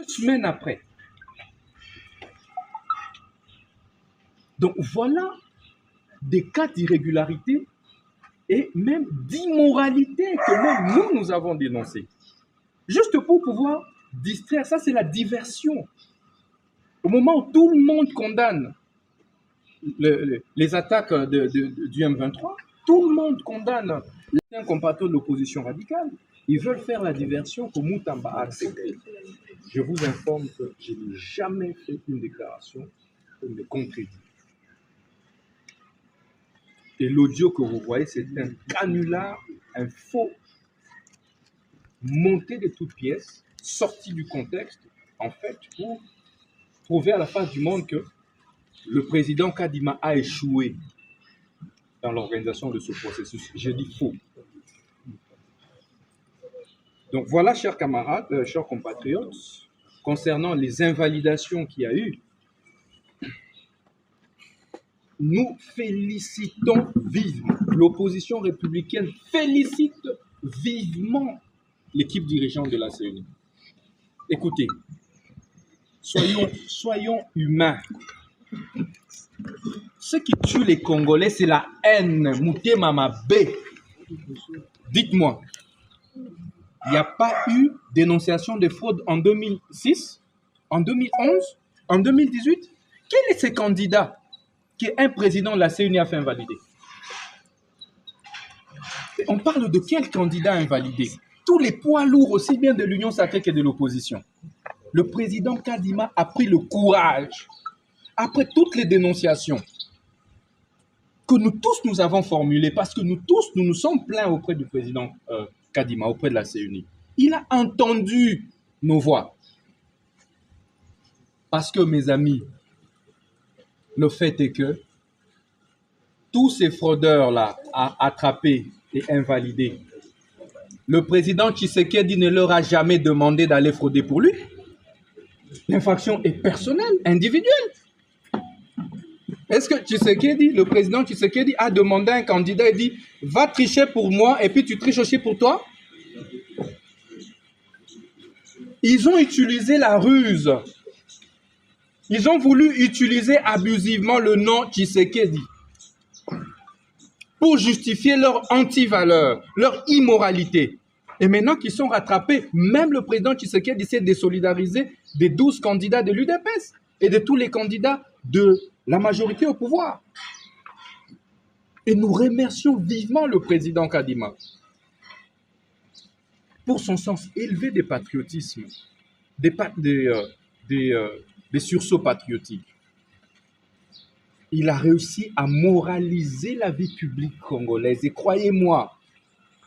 semaines après. Donc voilà des cas d'irrégularité et même d'immoralité que même nous avons dénoncés. Juste pour pouvoir distraire, ça c'est la diversion. Au moment où tout le monde condamne les attaques du M23, tout le monde condamne les compatriotes de l'opposition radicale. Ils veulent faire la diversion que Moutamba a accepté. Je vous informe que je n'ai jamais fait une déclaration pour me contredire. Et l'audio que vous voyez, c'est un canular, un faux, monté de toutes pièces, sorti du contexte, en fait, pour prouver à la face du monde que le président Kadima a échoué dans l'organisation de ce processus. Je dis faux. Donc voilà, chers camarades, chers compatriotes, concernant les invalidations qu'il y a eu, nous félicitons vivement, l'opposition républicaine félicite vivement l'équipe dirigeante de la CENI. Écoutez, soyons humains. Ce qui tue les Congolais, c'est la haine. Mouté Mamabé. Dites-moi, il n'y a pas eu dénonciation de fraude en 2006, en 2011, en 2018? Quel est ce candidat qu'un président de la CENI a fait invalider? On parle de quel candidat invalidé? Tous les poids lourds, aussi bien de l'Union sacrée que de l'opposition. Le président Kadima a pris le courage, après toutes les dénonciations que nous tous nous avons formulées, parce que nous tous, nous nous sommes plaints auprès du président Kadima, auprès de la CENI. Il a entendu nos voix. Parce que, mes amis, le fait est que tous ces fraudeurs-là à attraper et invalider, le président Tshisekedi ne leur a jamais demandé d'aller frauder pour lui. L'infraction est personnelle, individuelle. Est-ce que Tshisekedi, le président Tshisekedi a demandé à un candidat et dit « Va tricher pour moi et puis tu triches aussi pour toi » Ils ont utilisé la ruse. Ils ont voulu utiliser abusivement le nom Tshisekedi pour justifier leur anti-valeur, leur immoralité. Et maintenant qu'ils sont rattrapés, même le président Tshisekedi s'est désolidarisé des 12 candidats de l'UDPS et de tous les candidats de la majorité au pouvoir. Et nous remercions vivement le président Kadima pour son sens élevé des patriotismes, des sursauts patriotiques. Il a réussi à moraliser la vie publique congolaise. Et croyez-moi,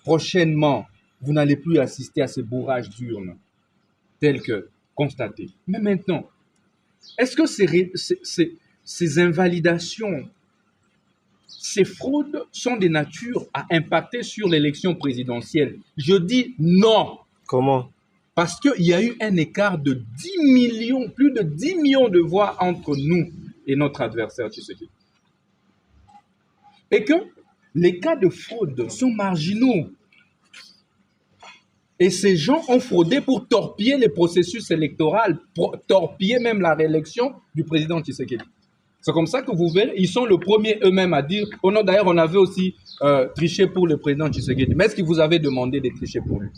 prochainement, vous n'allez plus assister à ces bourrages d'urnes tels que constatés. Mais maintenant, est-ce que ces invalidations, ces fraudes sont des natures à impacter sur l'élection présidentielle? Je dis non. Comment? Parce qu'il y a eu un écart de 10 millions, plus de 10 millions de voix entre nous et notre adversaire Tshisekedi. Et que les cas de fraude sont marginaux. Et ces gens ont fraudé pour torpiller les processus électoraux, pour torpiller même la réélection du président Tshisekedi. C'est comme ça que vous verrez, ils sont le premier eux-mêmes à dire « Oh non, d'ailleurs, on avait aussi triché pour le président Tshisekedi. » Mais est-ce qu'ils vous avaient demandé de tricher pour lui?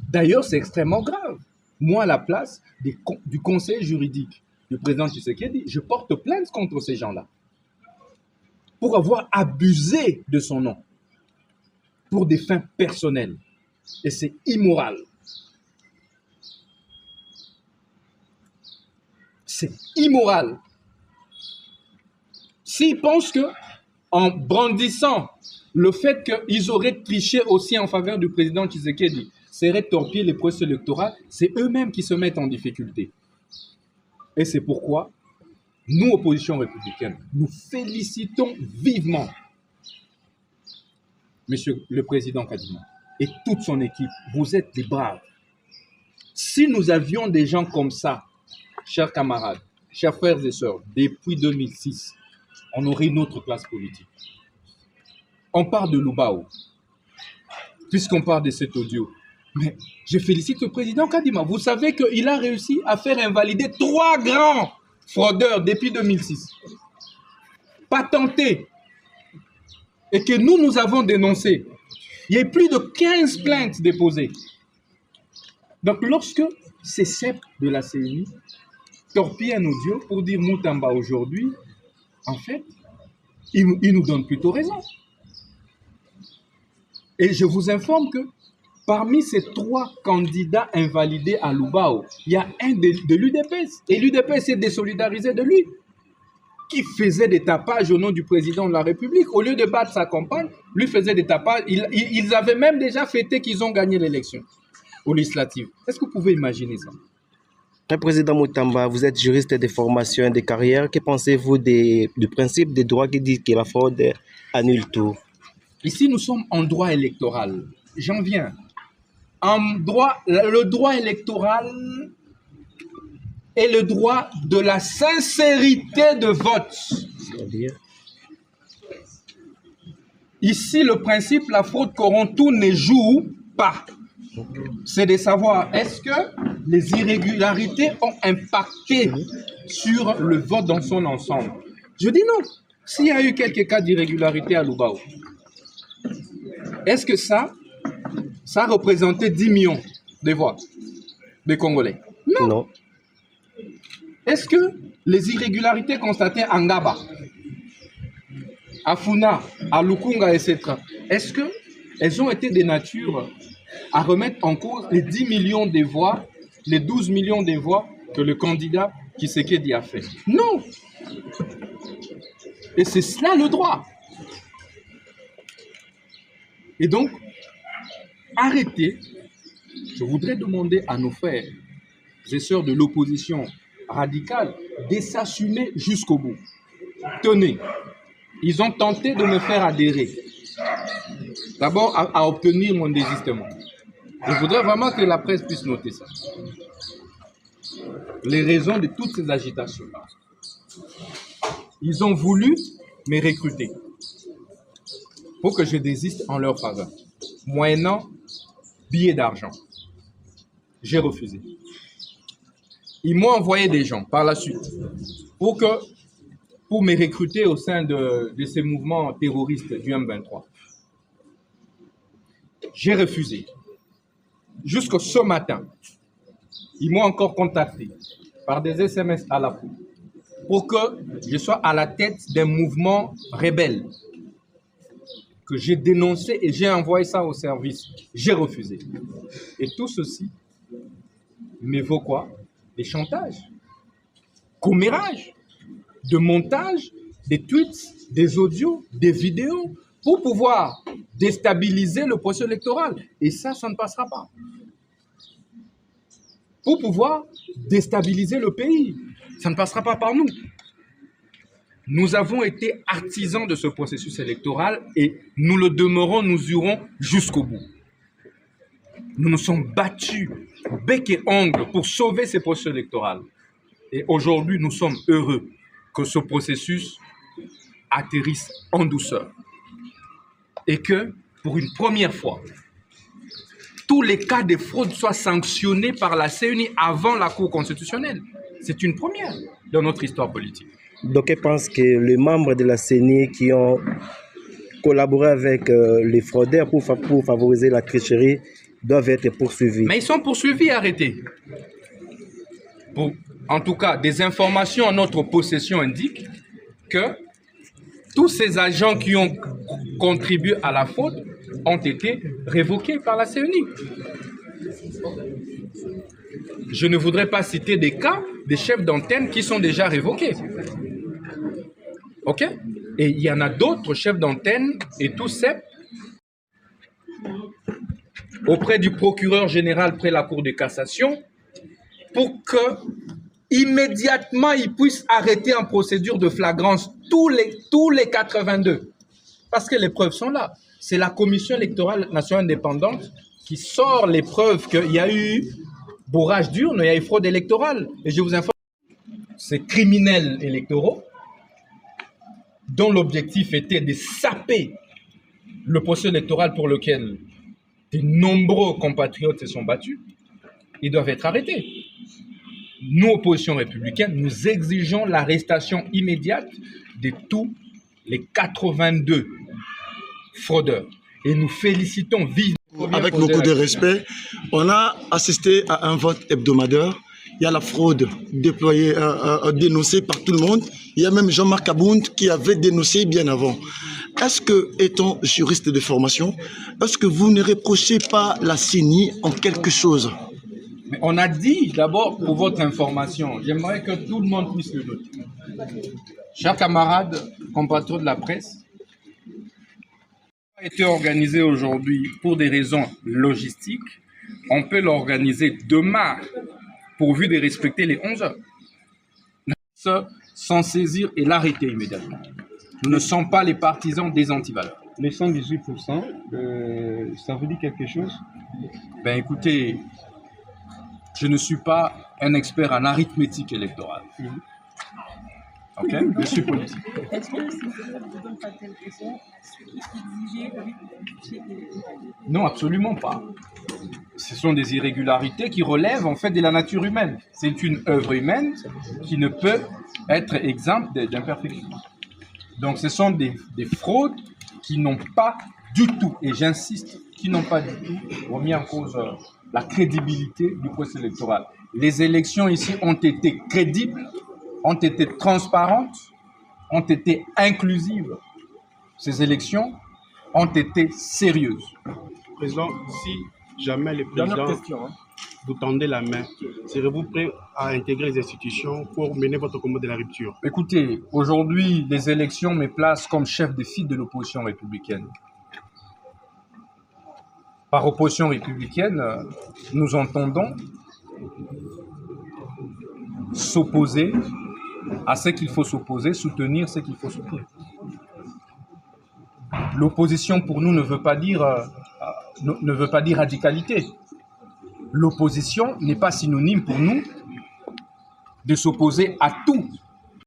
D'ailleurs, c'est extrêmement grave. Moi, à la place du conseil juridique du président Tshisekedi, je porte plainte contre ces gens-là pour avoir abusé de son nom pour des fins personnelles. Et c'est immoral. C'est immoral. S'ils pensent que, en brandissant le fait qu'ils auraient triché aussi en faveur du président Tshisekedi, serait torpiller les processus électoraux, c'est eux-mêmes qui se mettent en difficulté. Et c'est pourquoi, nous, opposition républicaine, nous félicitons vivement Monsieur le Président Kadima et toute son équipe. Vous êtes des braves. Si nous avions des gens comme ça, chers camarades, chers frères et sœurs, depuis 2006, on aurait une autre classe politique. On parle de Lubao, puisqu'on parle de cet audio. Mais je félicite le président Kadima. Vous savez qu'il a réussi à faire invalider 3 grands fraudeurs depuis 2006. Patentés. Et que nous avons dénoncés. Il y a plus de 15 plaintes déposées. Donc, lorsque ces CEP de la CENI torpillent un audio pour dire Moutamba aujourd'hui, en fait, il nous donne plutôt raison. Et je vous informe que parmi ces 3 candidats invalidés à Lubao, il y a un de l'UDPS. Et l'UDPS s'est désolidarisé de lui, qui faisait des tapages au nom du président de la République. Au lieu de battre sa campagne, lui faisait des tapages. Ils avaient même déjà fêté qu'ils ont gagné l'élection aux législatives. Est-ce que vous pouvez imaginer ça? Président Moutamba, vous êtes juriste de formation et de carrière. Que pensez-vous du principe des droits qui dit que la fraude annule tout? Ici, nous sommes en droit électoral. J'en viens. Le droit électoral est le droit de la sincérité de vote. C'est-à-dire? Ici, le principe, la fraude corrompt tout ne joue pas. C'est de savoir, est-ce que les irrégularités ont impacté sur le vote dans son ensemble? Je dis non. S'il y a eu quelques cas d'irrégularité à Lubao, est-ce que ça a représenté 10 millions de voix des Congolais? Non. Non. Est-ce que les irrégularités constatées à Ngaba, à Funa, à Lukunga, etc., est-ce qu'elles ont été de nature à remettre en cause les 10 millions de voix, les 12 millions de voix que le candidat Tshisekedi a fait? Non. Et c'est cela le droit. Et donc, arrêtez. Je voudrais demander à nos frères et sœurs de l'opposition radicale de s'assumer jusqu'au bout. Tenez, ils ont tenté de me faire adhérer. D'abord, à obtenir mon désistement. Je voudrais vraiment que la presse puisse noter ça. Les raisons de toutes ces agitations. Ils ont voulu me recruter pour que je désiste en leur faveur, moyennant billets d'argent. J'ai refusé. Ils m'ont envoyé des gens par la suite pour me recruter au sein de ces mouvements terroristes du M23. J'ai refusé. Jusqu'au ce matin, ils m'ont encore contacté par des SMS à la fois pour que je sois à la tête d'un mouvement rebelle que j'ai dénoncé et j'ai envoyé ça au service. J'ai refusé. Et tout ceci me vaut quoi? Des chantages, commérages, de montage, des tweets, des audios, des vidéos pour pouvoir déstabiliser le processus électoral. Et ça ne passera pas. Pour pouvoir déstabiliser le pays. Ça ne passera pas par nous. Nous avons été artisans de ce processus électoral et nous le demeurons, nous irons jusqu'au bout. Nous nous sommes battus bec et ongle pour sauver ce processus électoral. Et aujourd'hui, nous sommes heureux que ce processus atterrisse en douceur. Et que, pour une première fois, tous les cas de fraude soient sanctionnés par la CENI avant la Cour constitutionnelle. C'est une première dans notre histoire politique. Donc, je pense que les membres de la CENI qui ont collaboré avec les fraudeurs pour favoriser la tricherie doivent être poursuivis. Mais ils sont poursuivis et arrêtés. En tout cas, des informations en notre possession indiquent que tous ces agents qui ont contribué à la fraude ont été révoqués par la CENI. Je ne voudrais pas citer des cas des chefs d'antenne qui sont déjà révoqués. OK? Et il y en a d'autres chefs d'antenne et tous ces auprès du procureur général près la Cour de cassation pour que immédiatement il puisse arrêter en procédure de flagrance tous les 82. Parce que les preuves sont là. C'est la Commission électorale nationale indépendante qui sort les preuves qu'il y a eu bourrage d'urnes, il y a eu fraude électorale. Et je vous informe, ces criminels électoraux dont l'objectif était de saper le processus électoral pour lequel de nombreux compatriotes se sont battus, ils doivent être arrêtés. Nous, opposition républicaine, nous exigeons l'arrestation immédiate de tous les 82 fraudeurs. Et nous félicitons vivement. Avec beaucoup de respect, on a assisté à un vote hebdomadaire. Il y a la fraude déployée, dénoncée par tout le monde. Il y a même Jean-Marc Abound qui avait dénoncé bien avant. Est-ce que, étant juriste de formation, est-ce que vous ne reprochez pas la CENI en quelque chose? Mais on a dit, d'abord, pour votre information, j'aimerais que tout le monde puisse le noter. Chers camarades, compatriotes de la presse, a été organisé aujourd'hui pour des raisons logistiques. On peut l'organiser demain, pourvu de respecter les 11 heures. S'en saisir et l'arrêter immédiatement. Nous ne sommes pas les partisans des antivaleurs. Les 118%, ça vous dit quelque chose? Ben écoutez, je ne suis pas un expert en arithmétique électorale. Ok, je suis politique. Est-ce que ces élèves ne donnent pas telle raison à ceux qui exigeaient le budget électoral? Non, absolument pas. Ce sont des irrégularités qui relèvent en fait de la nature humaine. C'est une œuvre humaine qui ne peut être exempte d'imperfections. Donc ce sont des fraudes qui n'ont pas du tout, et j'insiste, qui n'ont pas du tout remis en cause la crédibilité du processus électoral. Les élections ici ont été crédibles, ont été transparentes, ont été inclusives. Ces élections ont été sérieuses. Président, si jamais le président vous tendez la main, serez-vous prêt à intégrer les institutions pour mener votre combat de la rupture? Écoutez, aujourd'hui, les élections me placent comme chef de file de l'opposition républicaine. Par opposition républicaine, nous entendons s'opposer à ce qu'il faut s'opposer, soutenir ce qu'il faut soutenir. L'opposition pour nous ne veut pas dire radicalité. L'opposition n'est pas synonyme pour nous de s'opposer à tout